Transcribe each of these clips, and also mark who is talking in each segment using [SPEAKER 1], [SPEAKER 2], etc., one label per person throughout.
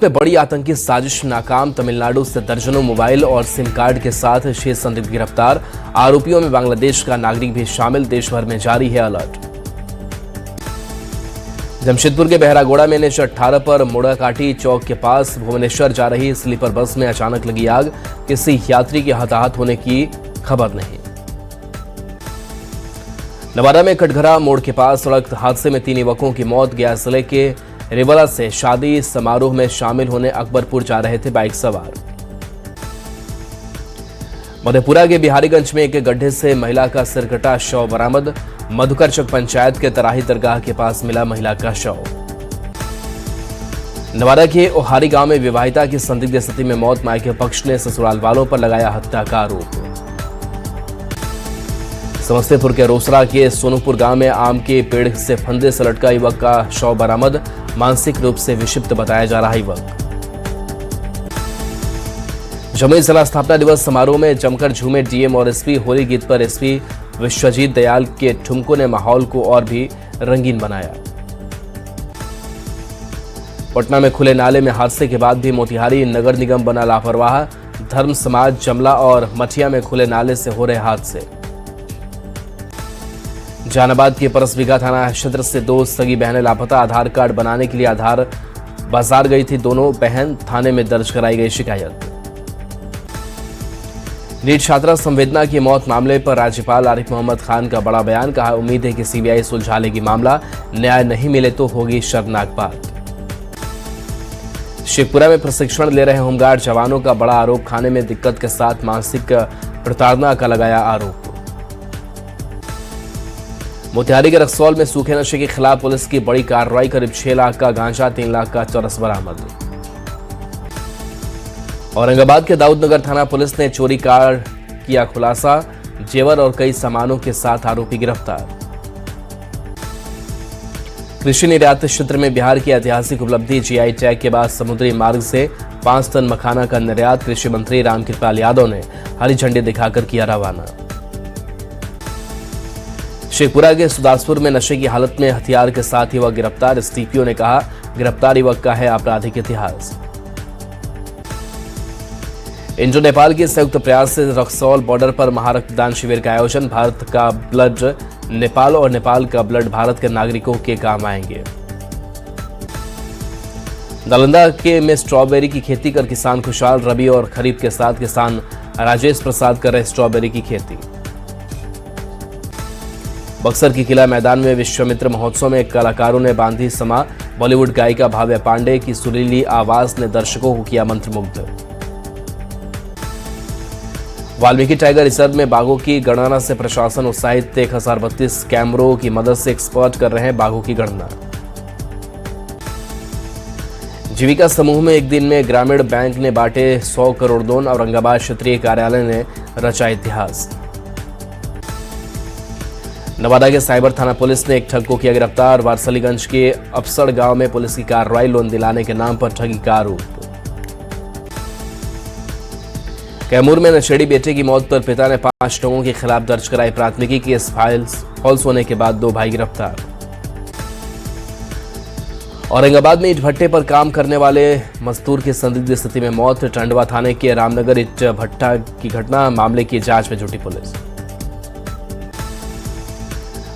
[SPEAKER 1] पे बड़ी आतंकी साजिश नाकाम। तमिलनाडु से दर्जनों मोबाइल और सिम कार्ड के साथ 6 संदिग्ध गिरफ्तार। आरोपियों में बांग्लादेश का नागरिक भी शामिल। देश भर में जारी है अलर्ट। जमशेदपुर के बहरागोड़ा में NH 18 पर मोड़ाकाटी चौक के पास भुवनेश्वर जा रही स्लीपर बस में अचानक लगी आग। किसी यात्री के हताहत होने की खबर नहीं। नवादा में कटघरा मोड़ के पास सड़क हादसे में 3 युवकों की मौत। गया जिले के रेवला से शादी समारोह में शामिल होने अकबरपुर जा रहे थे बाइक सवार। मधेपुरा के बिहारीगंज में एक गड्ढे से महिला का सिरकटा शव बरामद। मधुकरचक पंचायत के तराही दरगाह के पास मिला महिला का शव। नवादा के ओहारी गांव में विवाहिता की संदिग्ध स्थिति में मौत। मायके पक्ष ने ससुराल वालों पर लगाया हत्या का आरोप। समस्तीपुर के रोसड़ा के सोनूपुर गांव में आम के पेड़ से फंदे से लटका युवक का शव बरामद। मानसिक रूप से विक्षिप्त बताया जा रहा युवक। जमुई जिला स्थापना दिवस समारोह में जमकर झूमे डीएम और एसपी। होली गीत पर एसपी विश्वजीत दयाल के ठुमकों ने माहौल को और भी रंगीन बनाया। पटना में खुले नाले में हादसे के बाद भी मोतिहारी नगर निगम बना लापरवाह। धर्म समाज जमला और मठिया में खुले नाले से हो रहे हादसे। जहानाबाद के परसबिघा थाना क्षेत्र से 2 सगी बहनें लापता। आधार कार्ड बनाने के लिए आधार बाजार गई थी दोनों बहन। थाने में दर्ज कराई गई शिकायत। नीट छात्रा संवेदना की मौत मामले पर राज्यपाल आरिफ मोहम्मद खान का बड़ा बयान। कहा, उम्मीद है कि सीबीआई सुलझा लेगी मामला। न्याय नहीं मिले तो होगी शर्मनाक बात। शेखपुरा में प्रशिक्षण ले रहे होमगार्ड जवानों का बड़ा आरोप। खाने में दिक्कत के साथ मानसिक प्रताड़ना का लगाया आरोप। मोतिहारी के रक्सौल में सूखे नशे के खिलाफ पुलिस की बड़ी कार्रवाई। करीब 6 लाख का गांजा, 3 लाख का चरस बरामद। औरंगाबाद के दाऊदनगर थाना पुलिस ने चोरी का किया खुलासा। जेवर और कई सामानों के साथ आरोपी गिरफ्तार। कृषि निर्यात क्षेत्र में बिहार की ऐतिहासिक उपलब्धि। जीआई टैग के बाद समुद्री मार्ग से 5 टन मखाना का निर्यात। कृषि मंत्री रामकृपाल यादव ने हरी झंडी दिखाकर किया रवाना। शेखपुरा के सुदासपुर में नशे की हालत में हथियार के साथ युवक गिरफ्तार। एसडीपीओ ने कहा, गिरफ्तार युवक का है आपराधिक इतिहास। इंडो नेपाल के संयुक्त प्रयास से रक्सौल बॉर्डर पर महारक्तदान शिविर का आयोजन। भारत का ब्लड नेपाल और नेपाल का ब्लड भारत के नागरिकों के काम आएंगे। नालंदा के में स्ट्रॉबेरी की खेती कर किसान खुशहाल। रबी और खरीफ के साथ किसान राजेश प्रसाद कर रहे स्ट्रॉबेरी की खेती। बक्सर की किला मैदान में विश्वामित्र महोत्सव में कलाकारों ने बांधी समा। बॉलीवुड गायिका भाव्या पांडे की सुरीली आवाज ने दर्शकों को किया मंत्रमुग्ध। वाल्मीकि टाइगर रिजर्व में बाघों की गणना से प्रशासन उत्साहित। 1032 कैमरों की मदद से एक्सपर्ट कर रहे हैं बाघों की गणना। जीविका समूह में एक दिन में ग्रामीण बैंक ने बांटे 100 करोड़ लोन। औरंगाबाद क्षेत्रीय कार्यालय ने रचा इतिहास। नवादा के साइबर थाना पुलिस ने एक ठग को किया गिरफ्तार। वारसलीगंज के अफसड़ गांव में पुलिस की कार्रवाई। लोन दिलाने के नाम पर ठगी का आरोप। कैमूर में नशेड़ी बेटे की मौत पर पिता ने 5 लोगों के खिलाफ दर्ज कराई प्राथमिकी। केस फॉल्स होने के बाद 2 भाई गिरफ्तार। औरंगाबाद में ईट भट्टे पर काम करने वाले मजदूर की संदिग्ध स्थिति में मौत। टंडवा थाने के रामनगर ईट भट्टा की घटना। मामले की जांच में जुटी पुलिस।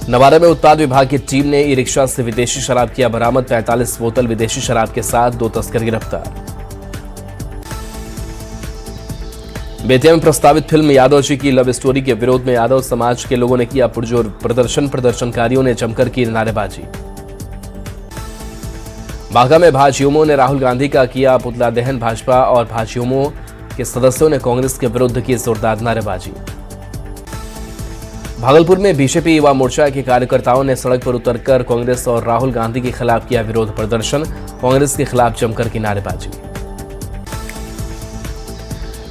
[SPEAKER 1] नवादा में उत्पाद विभाग की टीम ने ई रिक्शा से विदेशी शराब किया बरामद। 45 बोतल विदेशी शराब के साथ 2 तस्कर गिरफ्तार। बेतिया में प्रस्तावित फिल्म यादव जी की लव स्टोरी के विरोध में यादव समाज के लोगों ने किया पुरजोर प्रदर्शन। प्रदर्शनकारियों ने जमकर की नारेबाजी। बांका में भाजयुमो ने राहुल गांधी का किया पुतला दहन। भाजपा और भाजयुमो के सदस्यों ने कांग्रेस के विरुद्ध की जोरदार नारेबाजी। भागलपुर में बीजेपी युवा मोर्चा के कार्यकर्ताओं ने सड़क पर उतरकर कांग्रेस और राहुल गांधी के खिलाफ किया विरोध प्रदर्शन। कांग्रेस के खिलाफ जमकर की नारेबाजी।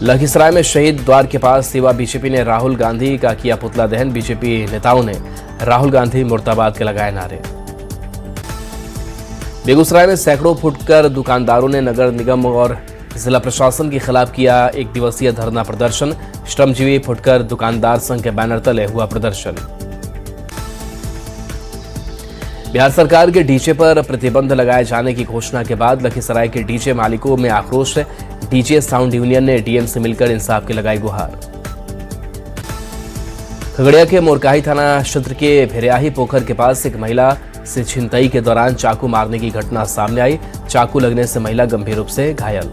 [SPEAKER 1] लखीसराय में शहीद द्वार के पास युवा बीजेपी ने राहुल गांधी का किया पुतला दहन। बीजेपी नेताओं ने राहुल गांधी मुर्दाबाद के लगाए नारे। बेगूसराय में सैकड़ों फुटकर दुकानदारों ने नगर निगम और जिला प्रशासन के खिलाफ किया 1 दिवसीय धरना प्रदर्शन। श्रमजीवी फुटकर दुकानदार संघ के बैनर तले हुआ प्रदर्शन। बिहार सरकार के डीजे पर प्रतिबंध लगाए जाने की घोषणा के बाद लखीसराय के डीजे मालिकों में आक्रोश। डीजे साउंड यूनियन ने डीएम से मिलकर इंसाफ की लगाई गुहार। खगड़िया के मोरकाही थाना क्षेत्र के भिरियाही पोखर के पास एक महिला से छिनतई के दौरान चाकू मारने की घटना सामने आई। चाकू लगने से महिला गंभीर रूप से घायल।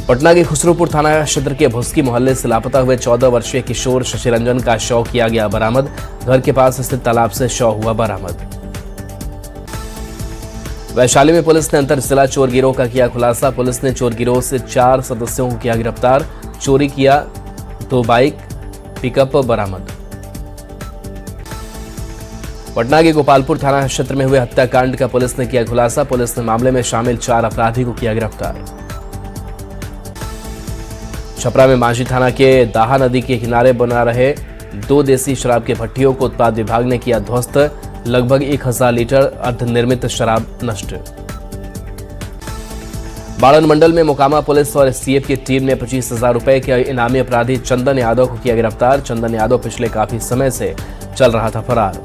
[SPEAKER 1] पटना के खुसरूपुर थाना क्षेत्र के भुस्की मोहल्ले से लापता हुए 14 वर्षीय किशोर शशिरंजन का शव किया गया बरामद। घर के पास स्थित तालाब से शव हुआ बरामद। वैशाली में पुलिस ने अंतर जिला चोर गिरोह का किया खुलासा। पुलिस ने चोर गिरोह से 4 सदस्यों को किया गिरफ्तार। चोरी किया 2 बाइक पिकअप बरामद। पटना के गोपालपुर थाना क्षेत्र में हुए हत्याकांड का पुलिस ने किया खुलासा। पुलिस ने मामले में शामिल 4 अपराधी को किया गिरफ्तार। छपरा में मांझी थाना के दाहा नदी के किनारे बना रहे 2 देसी शराब के भट्टियों को उत्पाद विभाग ने किया ध्वस्त। लगभग 1000 लीटर अर्धनिर्मित शराब नष्ट। बाड़न मंडल में मोकामा पुलिस और एसटीएफ की टीम ने 25,000 रुपए के इनामी अपराधी चंदन यादव को किया गिरफ्तार। चंदन यादव पिछले काफी समय से चल रहा था फरार।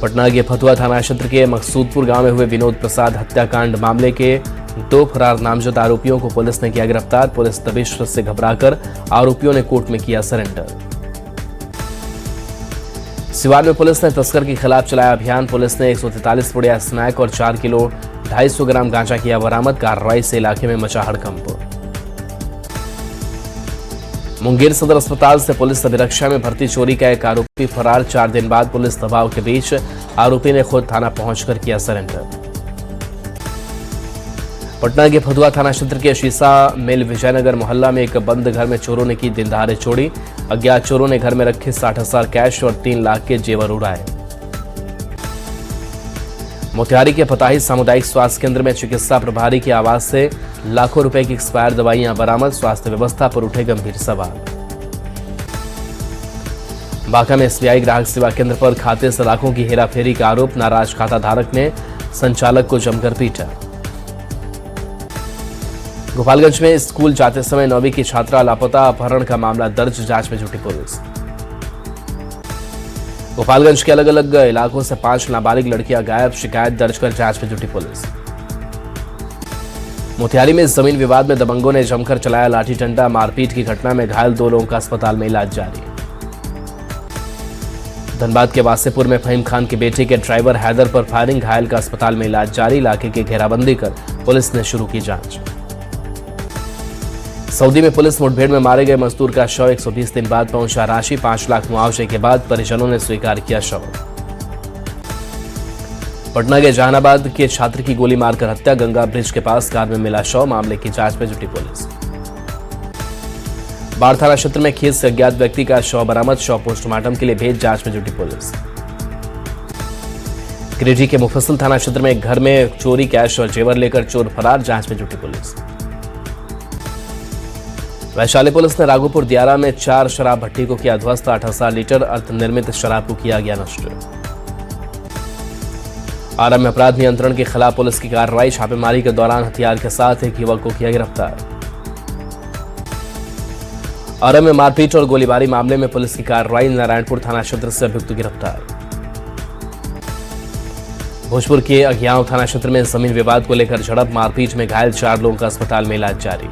[SPEAKER 1] पटना के फतुहा थाना क्षेत्र के मकसूदपुर गांव में हुए विनोद प्रसाद हत्याकांड मामले के 2 फरार नामजद आरोपियों को पुलिस ने किया गिरफ्तार। पुलिस दबिश से घबराकर आरोपियों ने कोर्ट में किया सरेंडर। सिवान में पुलिस ने तस्कर के खिलाफ चलाया अभियान। पुलिस ने 143 पुड़िया स्नैक और 4 किलो 250 ग्राम गांजा किया बरामद। कार्रवाई से इलाके में मचा हड़कंप। मुंगेर सदर अस्पताल से पुलिस अभिरक्षा में भर्ती चोरी का एक आरोपी फरार। 4 दिन बाद पुलिस दबाव के बीच आरोपी ने खुद थाना पहुंचकर किया सरेंडर। पटना के फतुहा थाना क्षेत्र के शीशा मिल विजयनगर मोहल्ला में एक बंद घर में चोरों ने की दिन दहाड़े चोरी। अज्ञात चोरों ने घर में रखे 60,000 कैश और 3 लाख के जेवर उड़ाए। मोतिहारी के फताही सामुदायिक स्वास्थ्य केंद्र में चिकित्सा प्रभारी के आवास से लाखों रुपए की एक्सपायर दवाइयां बरामद। स्वास्थ्य व्यवस्था पर उठे गंभीर सवाल। बांका में एसबीआई ग्राहक सेवा केंद्र पर खाते से लाखों की हेराफेरी का आरोप। नाराज खाता धारक ने संचालक को जमकर पीटा। गोपालगंज में स्कूल जाते समय 9वीं की छात्रा लापता, अपहरण का मामला दर्ज, जांच में जुटी पुलिस। गोपालगंज के अलग अलग इलाकों से 5 नाबालिग लड़कियां गायब, शिकायत दर्ज कर जांच में जुटी पुलिस। मोतिहारी में जमीन विवाद में दबंगों ने जमकर चलाया लाठी डंडा, मारपीट की घटना में घायल 2 लोगों का अस्पताल में इलाज जारी। धनबाद के वासेपुर में फहीम खान के बेटे के ड्राइवर हैदर पर फायरिंग, घायल का अस्पताल में इलाज जारी। इलाके की घेराबंदी कर पुलिस ने शुरू की जांच। सऊदी में पुलिस मुठभेड़ में मारे गए मजदूर का शव 120 दिन बाद पहुंचा रांची। 5 लाख मुआवजे के बाद परिजनों ने स्वीकार किया शव। पटना के जहानाबाद के छात्र की गोली मारकर हत्या, गंगा ब्रिज के पास कार में मिला शव, मामले की जांच में जुटी पुलिस। बाढ़ थाना क्षेत्र में खेत से अज्ञात व्यक्ति का शव बरामद, शव पोस्टमार्टम के लिए भेज, जांच में जुटी पुलिस। गिरिडीह के मुफस्सिल थाना क्षेत्र में एक घर में चोरी, कैश और जेवर लेकर चोर फरार, जांच में जुटी पुलिस। वैशाली पुलिस ने राघोपुर दियारा में 4 शराब भट्टी को किया ध्वस्त। 8,000 लीटर अर्धनिर्मित शराब को किया गया नष्ट। आरा में अपराध नियंत्रण के खिलाफ पुलिस की कार्रवाई, छापेमारी के दौरान हथियार के साथ एक युवक को किया गिरफ्तार। आरा में मारपीट और गोलीबारी मामले में पुलिस की कार्रवाई, नारायणपुर थाना क्षेत्र से अभियुक्त गिरफ्तार। भोजपुर के अगियाव थाना क्षेत्र में जमीन विवाद को लेकर झड़प, मारपीट में घायल 4 लोगों का अस्पताल में इलाज जारी।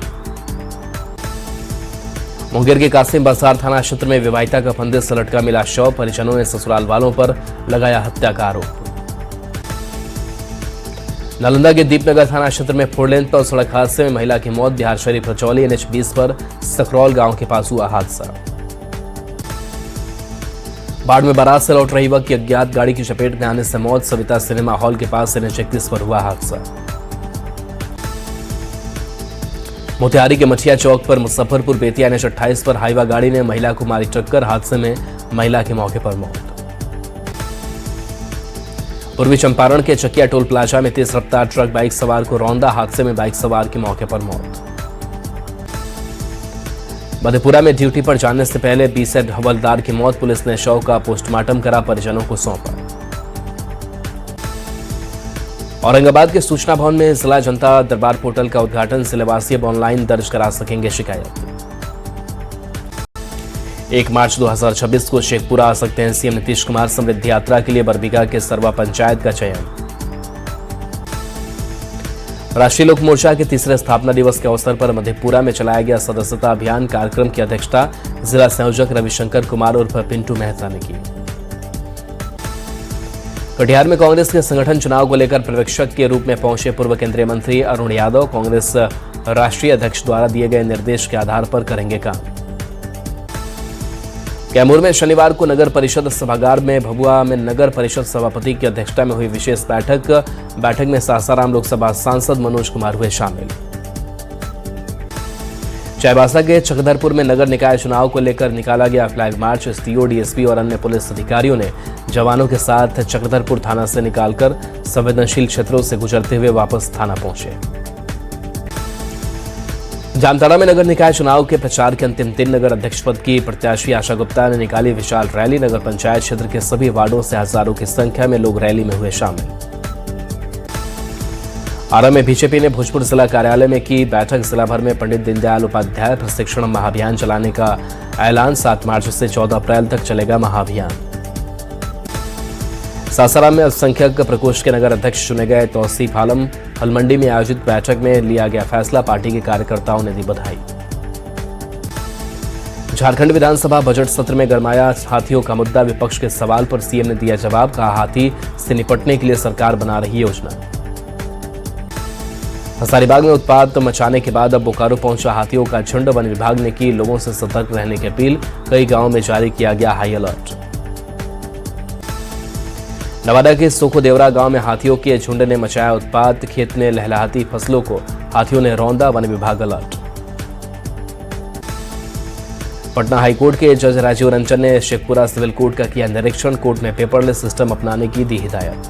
[SPEAKER 1] मुंगेर के कासिम बाजार थाना क्षेत्र में विवाहिता का फंदे से लटका मिला शव, परिजनों ने ससुराल वालों पर लगाया हत्या का आरोप। नालंदा के दीपनगर थाना क्षेत्र में 4 लेन पर सड़क हादसे में महिला की मौत। बिहार शरीफ रचौली NH20 पर सकरौल गांव के पास हुआ हादसा। बाढ़ में बारात से लौट रही वक्त की अज्ञात गाड़ी की चपेट में आने से मौत। सविता सिनेमा हॉल के पास NH31 पर हुआ हादसा। मोतिहारी के मठिया चौक पर मुजफ्फरपुर बेतिया NH28 पर हाईवा गाड़ी ने महिला को मारी टक्कर, हादसे में महिला की मौके पर मौत। पूर्वी चंपारण के चकिया टोल प्लाजा में तेज रफ्तार ट्रक बाइक सवार को रौंदा, हादसे में बाइक सवार की मौके पर मौत। मधेपुरा में ड्यूटी पर जाने से पहले बीसेड हवलदार की मौत, पुलिस ने शव का पोस्टमार्टम करा, परिजनों को सौंपा। औरंगाबाद के सूचना भवन में जिला जनता दरबार पोर्टल का उद्घाटन, सिलेवासी अब ऑनलाइन दर्ज करा सकेंगे शिकायत। 1 मार्च 2026 को शेखपुरा आ सकते हैं सीएम नीतीश कुमार। समृद्धि यात्रा के लिए बरबीघा के सरवा पंचायत का चयन। राष्ट्रीय लोक मोर्चा के तीसरे स्थापना दिवस के अवसर पर मधेपुरा में चलाया गया सदस्यता अभियान कार्यक्रम की अध्यक्षता जिला संयोजक रविशंकर कुमार उर्फ पिंटू मेहता ने की। कटिहार में कांग्रेस के संगठन चुनाव को लेकर पर्यवेक्षक के रूप में पहुंचे पूर्व केंद्रीय मंत्री अरुण यादव। कांग्रेस राष्ट्रीय अध्यक्ष द्वारा दिए गए निर्देश के आधार पर करेंगे काम। कैमूर में शनिवार को नगर परिषद सभागार में भभुआ में नगर परिषद सभापति की अध्यक्षता में हुई विशेष बैठक में सासाराम लोकसभा सांसद मनोज कुमार हुए शामिल। चाईबासा के चक्रधरपुर में नगर निकाय चुनाव को लेकर निकाला गया फ्लैग मार्च। एसडीओ, डीएसपी और अन्य पुलिस अधिकारियों ने जवानों के साथ चक्रधरपुर थाना से निकालकर संवेदनशील क्षेत्रों से गुजरते हुए वापस थाना पहुंचे। जामताड़ा में नगर निकाय चुनाव के प्रचार के अंतिम दिन नगर अध्यक्ष पद की प्रत्याशी आशा गुप्ता ने निकाली विशाल रैली। नगर पंचायत क्षेत्र के सभी वार्डों से हजारों की संख्या में लोग रैली में हुए शामिल। आरा में बीजेपी ने भोजपुर जिला कार्यालय में की बैठक। जिला भर में पंडित दीनदयाल उपाध्याय प्रशिक्षण महाअभियान चलाने का ऐलान। 7 मार्च से 14 अप्रैल तक चलेगा महाअभियान। सासाराम में अल्पसंख्यक प्रकोष्ठ के नगर अध्यक्ष चुने गए तौसीफ आलम। हलमंडी में आयोजित बैठक में लिया गया फैसला। पार्टी के कार्यकर्ताओं ने दी बधाई। झारखंड विधानसभा बजट सत्र में गरमाया हाथियों का मुद्दा। विपक्ष के सवाल पर सीएम ने दिया जवाब। कहा, हाथी से निपटने के लिए सरकार बना रही योजना। हजारीबाग में उत्पात मचाने के बाद अब बोकारो पहुंचा हाथियों का झुंड। वन विभाग ने की लोगों से सतर्क रहने की अपील। कई गांवों में जारी किया गया हाई अलर्ट। नवादा के सोखोदेवरा गांव में हाथियों के झुंड ने मचाया उत्पात। खेत में लहलहाती फसलों को हाथियों ने रौंदा। वन विभाग अलर्ट। पटना हाईकोर्ट के जज राजीव रंजन ने शेखपुरा सिविल कोर्ट का किया निरीक्षण। कोर्ट में पेपरलेस सिस्टम अपनाने की दी हिदायत।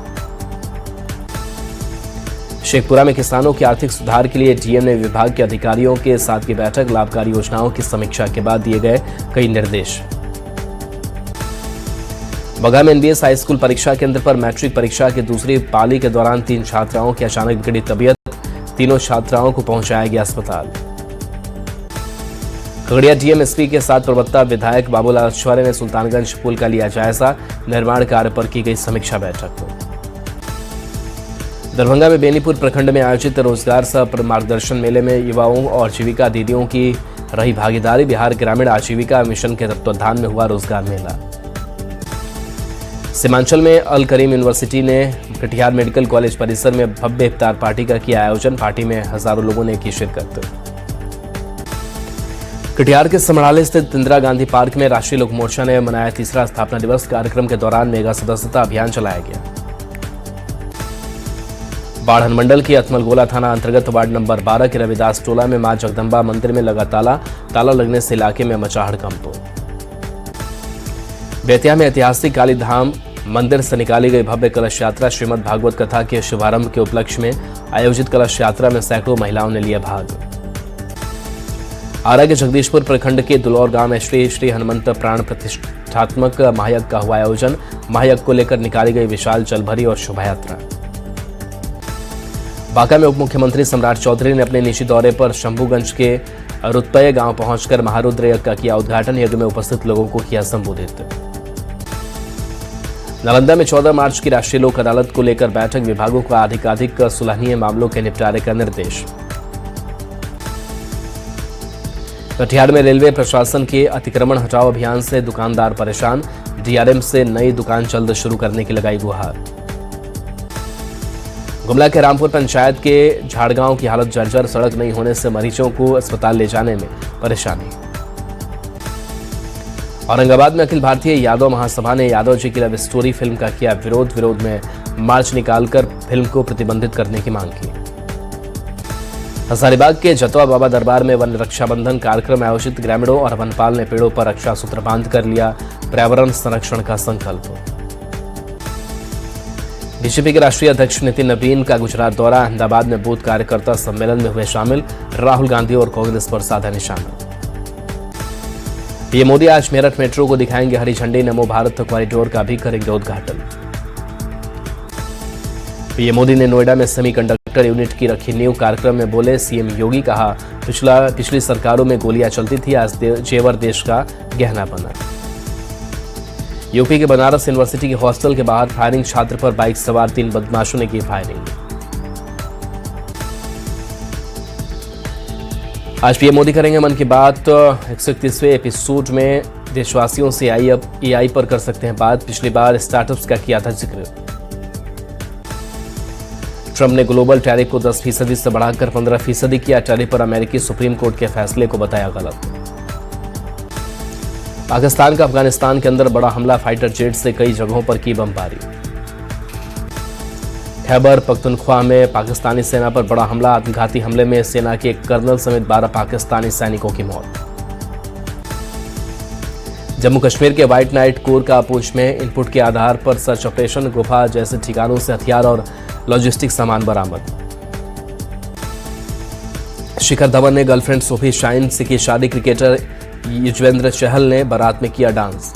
[SPEAKER 1] शेखपुरा में किसानों के आर्थिक सुधार के लिए डीएम ने विभाग के अधिकारियों के साथ की बैठक। लाभकारी योजनाओं की समीक्षा के बाद दिए गए कई निर्देश। बगहा में एनबीएस हाई स्कूल परीक्षा केंद्र पर मैट्रिक परीक्षा की दूसरी पाली के दौरान 3 छात्राओं की अचानक बिगड़ी तबीयत। तीनों छात्राओं को पहुंचाया गया अस्पताल। खगड़िया डीएमएसपी के साथ प्रवक्ता विधायक बाबूलाल आचार्य ने सुल्तानगंज पुल का लिया जायजा। निर्माण कार्य पर की गई समीक्षा बैठक। दरभंगा में बेनीपुर प्रखंड में आयोजित रोजगार सह मार्गदर्शन मेले में युवाओं और जीविका दीदियों की रही भागीदारी। बिहार ग्रामीण आजीविका मिशन के तत्वाधान में हुआ रोजगार मेला। सीमांचल में अल करीम यूनिवर्सिटी ने कटिहार मेडिकल कॉलेज परिसर में भव्य इफ्तार पार्टी का किया आयोजन। पार्टी में हजारों लोगों ने की शिरकत। कटिहार के समराले स्थित इंदिरा गांधी पार्क में राष्ट्रीय लोक मोर्चा ने मनाया तीसरा स्थापना दिवस। कार्यक्रम के दौरान मेगा सदस्यता अभियान चलाया गया। बाढ़ मंडल की अतमलगोला थाना अंतर्गत वार्ड नंबर 12 के रविदास टोला में मां जगदम्बा मंदिर में लगा ताला लगने से इलाके में मचा हड़कंप। बेतिया में ऐतिहासिक कालीधाम मंदिर से निकाली गई भव्य कलश यात्रा। श्रीमद् भागवत कथा के शुभारंभ के उपलक्ष्य में आयोजित कलश यात्रा में सैकड़ों महिलाओं ने लिया भाग। आरा के जगदीशपुर प्रखंड के दुलौर गांव में श्री हनुमंत प्राण प्रतिष्ठात्मक महायज्ञ का हुआ आयोजन। महायज्ञ को लेकर निकाली गई विशाल जलभरी और शोभा यात्रा। बांका में उप मुख्यमंत्री सम्राट चौधरी ने अपने निजी दौरे पर शंभूगंज के रुतपये गांव पहुंचकर महारुद्र यज्ञ का किया उद्घाटन। यज्ञ में उपस्थित लोगों को किया संबोधित। नालंदा में 14 मार्च की राष्ट्रीय लोक अदालत को लेकर बैठक। विभागों को अधिकाधिक सुलहनीय मामलों के निपटारे का निर्देश। कटिहार में रेलवे प्रशासन के अतिक्रमण हटाओ अभियान से दुकानदार परेशान। डीआरएम से नई दुकान जल्द शुरू करने की लगाई गुहार। गुमला के रामपुर पंचायत के झाड़गांव की हालत जर्जर। सड़क नहीं होने से मरीजों को अस्पताल ले जाने में परेशानी। औरंगाबाद में अखिल भारतीय यादव महासभा ने यादव जी की लव स्टोरी फिल्म का किया विरोध में मार्च निकालकर फिल्म को प्रतिबंधित करने की मांग की। हजारीबाग के जतवा बाबा दरबार में वन रक्षाबंधन कार्यक्रम आयोजित। ग्रामीणों और वनपाल ने पेड़ों पर रक्षा सूत्र बांध कर लिया पर्यावरण संरक्षण का संकल्प। बीजेपी के राष्ट्रीय अध्यक्ष नितिन नवीन का गुजरात दौरा। अहमदाबाद में बूथ कार्यकर्ता सम्मेलन में हुए शामिल। राहुल गांधी और कांग्रेस पर साधा निशाना। पीएम मोदी आज मेरठ मेट्रो को दिखाएंगे हरी झंडी। नमो भारत कॉरिडोर का भी करेंगे उद्घाटन। पीएम मोदी ने नोएडा में सेमीकंडक्टर यूनिट की रखी नींव कार्यक्रम में बोले सीएम योगी। कहा पिछली सरकारों में गोलियां चलती थी, आज जेवर देश का गहना बना। यूपी के बनारस यूनिवर्सिटी के हॉस्टल के बाहर फायरिंग, छात्र पर बाइक सवार 3 बदमाशों ने की फायरिंग। आज पीएम मोदी करेंगे मन की बात। 131वें एपिसोड में देशवासियों से एआई पर कर सकते हैं बात। पिछली बार स्टार्टअप्स का किया था जिक्र। ट्रंप ने ग्लोबल टैरिफ को 10% से बढ़ाकर 15% किया। टैरिफ पर अमेरिकी सुप्रीम कोर्ट के फैसले को बताया गलत। पाकिस्तान का अफगानिस्तान के अंदर बड़ा हमला, फाइटर जेट से कई जगहों पर की बमबारी। खैबर पख्तूनख्वा में पाकिस्तानी सेना पर बड़ा हमला, आत्मघाती हमले में सेना के एक कर्नल समेत 12 पाकिस्तानी सैनिकों की मौत। जम्मू कश्मीर के व्हाइट नाइट कोर का पुंछ में इनपुट के आधार पर सर्च ऑपरेशन, गुफा जैसे ठिकानों से हथियार और लॉजिस्टिक सामान बरामद। शिखर धवन ने गर्लफ्रेंड सोफी शाइन से की शादी। क्रिकेटर युजवेंद्र चहल ने बारात में किया डांस।